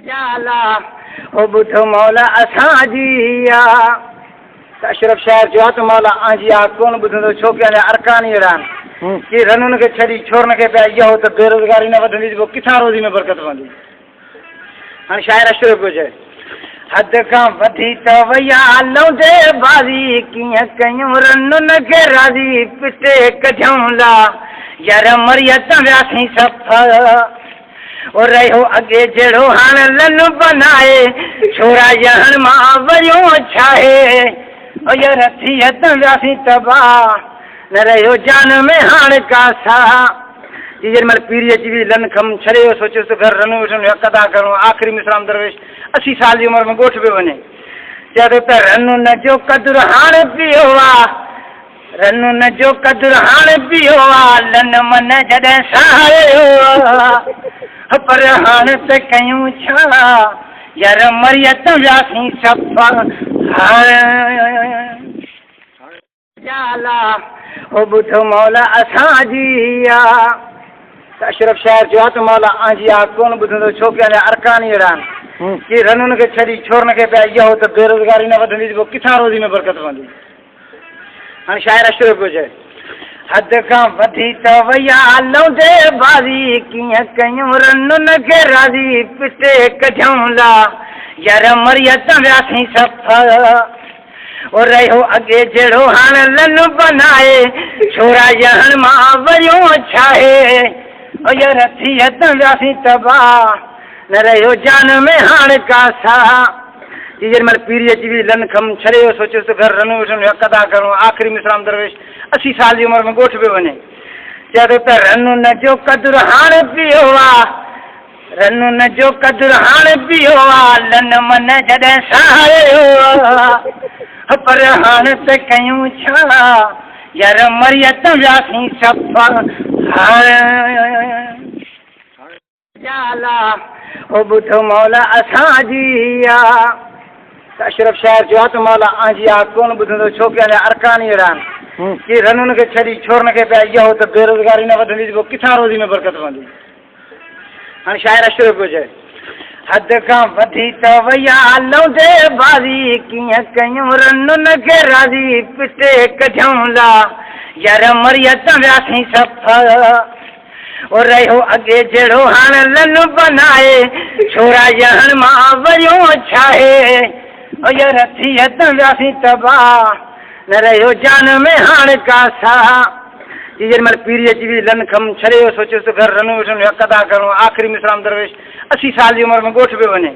जाला ओ बुधो मौला असांजी अशरफ शहर जो आहे त मौला आंजी आहे कोन ॿुधंदो छो की अञा अरकान ई अहिड़ा आहिनि की रनुनि खे छॾी छोरनि खे पिया इहो त बेरोज़गारी न वधंदी पोइ किथां रोज़ी में बरकत पवंदी। हाणे शाइर अशरफ पियो चए हद खां वधी त वया लौंदे बाज़ी कीअं कयूं रनुनि खे राज़ी पिटे कढियूं ला यार मरियत वियासीं सफ़र ओ रहियो अॻे जहिड़ो हाणे लन बनाए छोरा जहन मां वरियो छाहे ओ यार थियत वियासीं तबाह न रहियो जान में हाणे का सा जेॾी महिल पीढ़ी अची वई लन खम छॾे सोचियो त घर रनूं वेठनि हक़ अदा करिणो आख़िरी मिसराम दरवेश 80 साल जी उमिरि में ॻोठ पियो वञे चए थो त रनुनि जो क़दुरु हाणे पियो आहे रनुनि जो क़दुरु हाणे पियो आहे लन मन जॾहिं सायो पर हाणे त कयूं छा यार मरियत वियासीं सफ़ा जाला ओ ॿुधो मौला असांजी अशरफ शहर जो आहे त मौला आंजी आहे कोन ॿुधंदो छो की अञा अरकान ई अहिड़ा आहिनि की रनुनि खे छॾी छोरनि खे पिया इहो त बेरोज़गारी न वधंदी पोइ किथां रोज़ी में बरकत पवंदी। हाणे शाइर अशरफ पियो चए हद खां वधी त वया लौंदे बाज़ी कीअं कयूं रनुनि खे राज़ी पिटे कढियूं ला यार मरियत वियासीं सफ़र ओ रहियो अॻे जहिड़ो हाणे लन बनाए छोरा जहन मां वरियो छाहे ओ यार थियत वियासीं तबाह न रहियो जान में हाणे का सा जेॾी महिल पीढ़ी अची वई लन खम छॾे सोचियो त घर रनूं वेठनि हक़ अदा करिणो आख़िरी मिसराम दरवेश 80 साल जी उमिरि में ॻोठ पियो वञे चए थो त रनुनि जो क़दुरु हाणे पियो आहे रनुनि जो क़दुरु हाणे पियो आहे लन मन जॾहिं सायो पर हाणे त कयूं छा यार मरियत वियासीं सफ़ा जाला ओ ॿुधो मौला असांजी अशरफ शहर जो आहे त मौला आंजी आहे कोन ॿुधंदो छो की अञा अरकान ई अहिड़ा आहिनि की रनुनि खे छॾी छोरनि खे पिया इहो त बेरोज़गारी न वधंदी पोइ किथां रोज़ी में बरकत पवंदी। हाणे शाइर अशरफ पियो चए हद खां वधी त वया लौंदे बाज़ी कीअं कयूं रनुनि खे राज़ी पिटे कढियूं ला यार मरियत वियासीं सफ़र ओ रहियो अॻे जहिड़ो हाणे लन बनाए छोरा जहन मां वरियो छाहे ओ यार थियत वियासीं तबाह न रहियो जान में हाणे का सा जेॾी महिल पीढ़ी अची वई लन खम छॾे सोचियो त घर रनूं वेठनि हक़ अदा करिणो आख़िरी मिसराम दरवेश 80 साल जी उमिरि में ॻोठ पियो वञे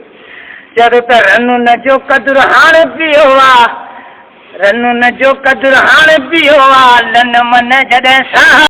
चए थो त रनुनि जो क़दुरु हाणे पियो आहे रनुनि जो क़दुरु हाणे पियो आहे लन मन जॾहिं सा